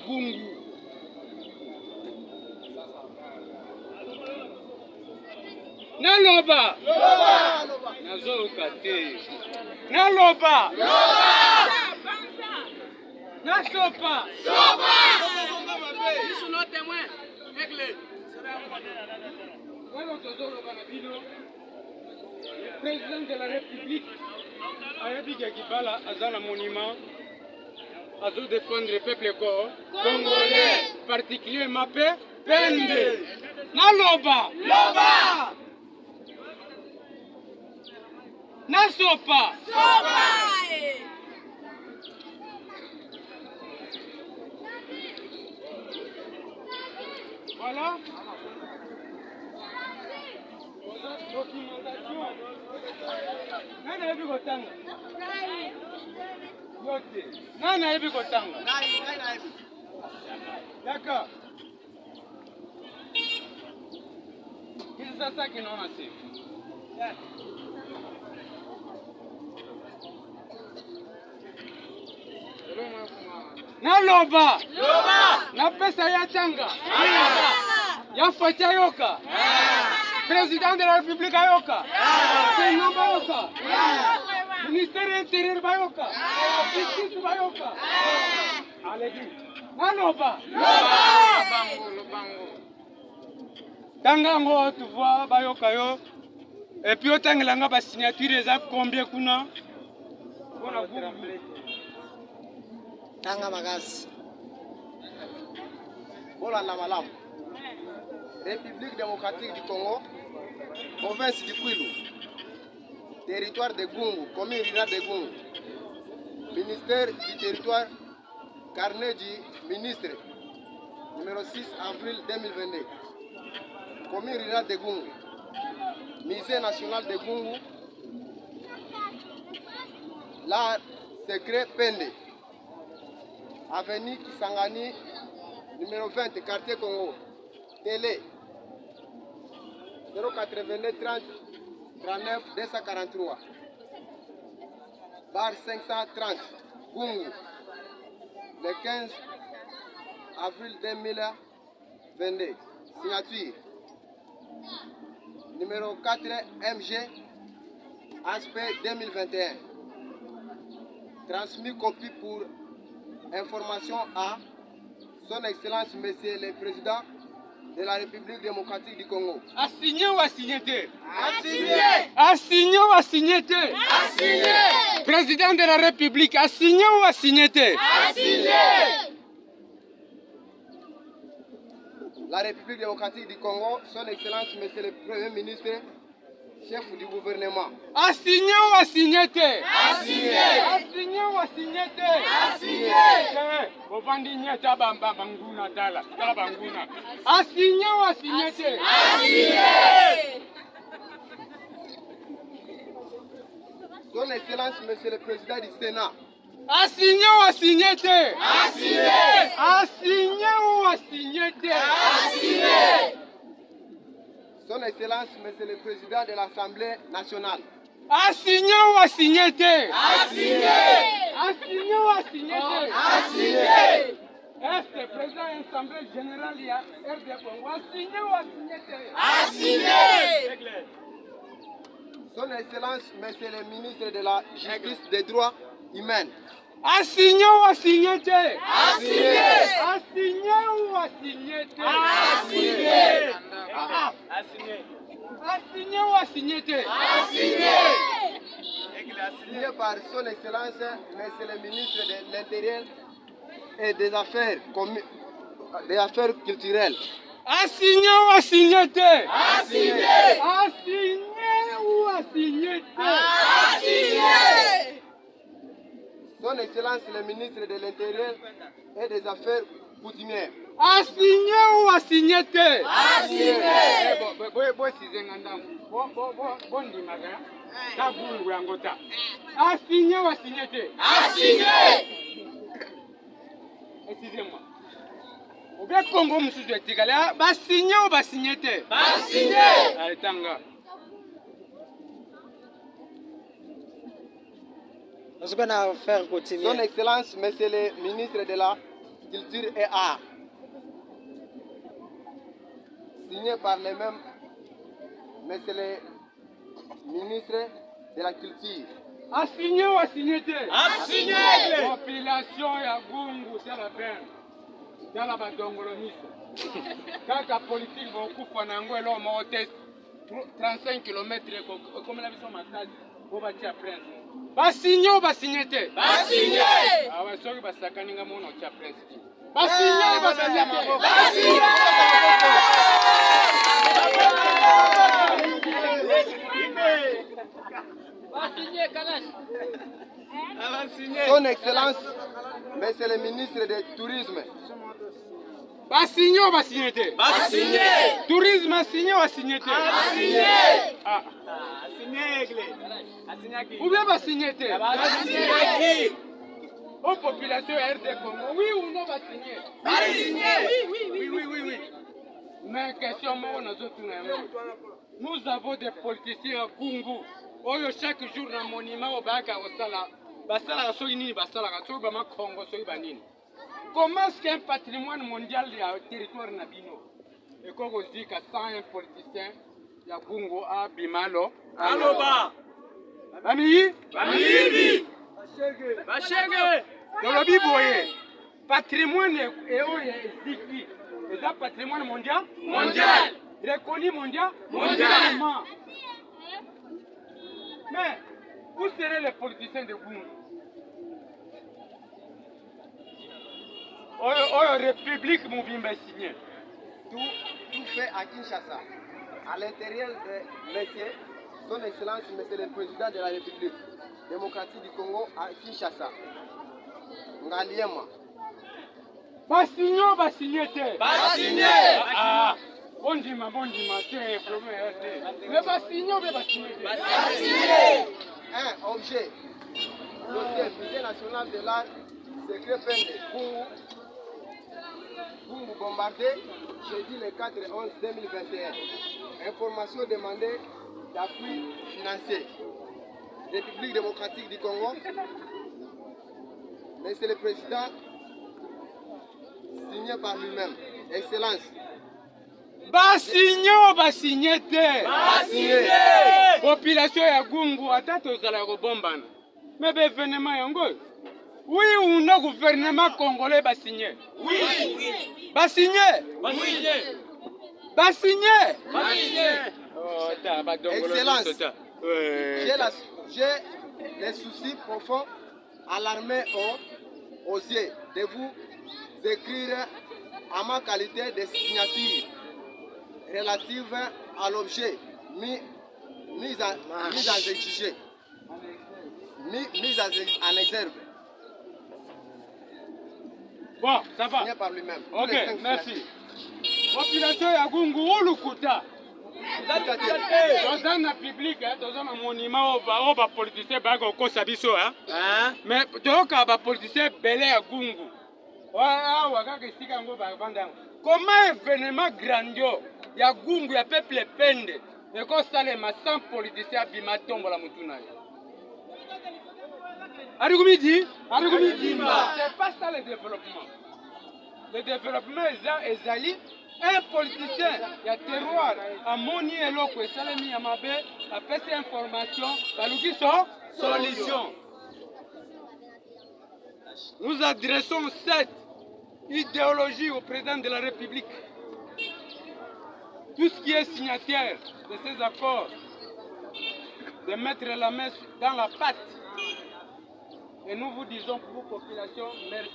gungu. Naloba nazoyoka te. Naloba nasopa biso no témoin église. Voilà tozoloba na bino. Le président de la République ayabi Kibala aza na monument azo défendre le peuple congolais, particulièrement Pende. Naloba nasopa voilà. Documentation. Nana yebi kotanga. Yote. Nana yebi kotanga. D'accord. Qu'est-ce que ça qui n'en a fait? Naloba napesa ya tanga ya facha yoka président de la République ayoka Sénat bayoka ministère intérieur bayoka justice bayoka allez-y naloba tanga ngo tu vois bayoka yo et puis otangela ba signature eza combien kuna bona Tanga Magasi. Bolanda Malamu. République démocratique du Congo, province du Kwilu, territoire de Gungu, commune rurale de Gungu, ministère du territoire, carnet du ministre, numéro 6 avril 2022, commune rurale de Gungu, musée national de Gungu, l'art secret Pende. Avenue Kisangani, numéro 20, quartier Congo. Télé 082 30 39 243. Bar 530, Gungu. Le 15 avril 2022. Signature numéro 4 MG aspect 2021. Transmis copie pour information à Son Excellence Monsieur le Président de la République démocratique du Congo. Assigné ou assigné? Assigné. Assigné ou assigné? Assigné. Président de la République, assigné ou assigné? Assigné. La République démocratique du Congo, Son Excellence Monsieur le Premier ministre, chef du gouvernement. Assigné ou assigné? Assigné. Assigné ou assigné? Assigné. Bovandi nyata bamba banguna tala banguna. Assigné ou assigné? Assigné. Son Excellence Monsieur le Président du Sénat. Assigné ou assigné? Assigné. Assigné ou assigné? Assigné. Son Excellence Monsieur le Président de l'Assemblée nationale. Assigné ou assigné? Assigné. Assigné ou assigné? Assigné. Est-ce président de l'Assemblée générale il y a RD Congo? Assigné ou assigné? Assigné. Son Excellence Monsieur le ministre de la Justice des droits humains. Assigné ou assigné? Assigné. Assigné ou assigné? Assigné. Assigné ou assigné? Assigné. Signé par Son Excellence Monsieur le ministre de l'Intérieur et des Affaires culturelles. Assigné ou assigné? Assigné. Assigné ou assigné? Assigné. Son Excellence le ministre de l'Intérieur et des Affaires coutumières. Assigné ou assigné? Assigné. Assigné ou assigné? Assigné. Excusez-moi. Au bien Congo, monsieur Tigale, assigné ou assigné? Assigné. Allez, tanga. Son Excellence, Monsieur le ministre de la culture et art. Signé par les mêmes, Monsieur le ministre de la Culture. Assigné ou assigné? Assigné. Population ya Gungu, c'est la peine. C'est la badongoloniste. Kaka politique va okufa na ngo elo mo test 35 km comme la vision matadi au batia prince. Basigné ou basigné te? Basigné. Ah ouais, soki basakani nga mona tia prince. Basigné ou basigné te? Basigné. Son Excellence, Monsieur le ministre du Tourisme. Basigné ou basigné te? Basigné. Tourisme assigné ou assigné te? Assigné. Ah. Assigné. Ou bien basigné te? Assigné. Aux populations RD Congo, oui ou non basigné? Assigné. Oui. Mais question moi on a nous avons des politiciens à Kungu. Oyo chaque jour na monument au baka au sala. Basala ka soki nini basala ka soki ba ma Congo soki ba nini. Comment est-ce qu'un patrimoine mondial ya territoire na bino? Et koko zika sans un politicien ya Kungu a bimalo. Aloba. Ami? Bamibi. Bashege. Dolobi boye. Patrimoine et oyo ziki. C'est un patrimoine mondial? Mondial. Reconnu mondial? Mondial. Mais où seraient les politiciens de Gungu? Oyo République Mouvimba signé. Tout fait à Kinshasa, à l'intérieur de Monsieur, Son Excellence, Monsieur le Président de la République démocratique du Congo à Kinshasa. Ngaliema. Basigné ou basigné te? Basigné. Ah, bondima te, problème te. Mais basigné ou bien basigné te? Basigné. Un objet, dossier musée national de l'art, secret Pende, Gungu bombardé, jeudi le 4/11/2021. Information demandée d'appui financier. République démocratique du Congo, Monsieur le Président, signé par lui-même. Excellence. Basigné ou basigné te? Basigné. Population ya Gungu ata tozala kobombana. Mais événement yango. Oui ou non gouvernement congolais basigné? Oui. Basigné? Basigné. Basigné? Basigné. Oh, ta badongolo. Excellence. Ouais. J'ai des soucis profonds alarmés aux yeux de vous écrire à ma qualité de signature relative à l'objet mis en exergue. Bon, ça va. Signé par lui-même. Ok, Tous les 5 merci. Population ya Gungu olukuta. Dans un public, dans un monument, on va politicien ko sabiso mais toka ba politicien belé ya Gungu. Wa wakaka sika ngo ba vanda. Comment événement grandiose ya Gungu ya peuple pende et ko salema sans politicien bimatombo la mutuna. Arigumidi, c'est pas ça le développement. Le développement est allé. Un politicien, il y a terroir, à moni eloko et salami yamabe, a fait ces informations, baluki solution. Nous adressons cette idéologie au président de la République. Tout ce qui est signataire de ces accords, de mettre la main dans la pâte. Et nous vous disons pour vos populations, merci.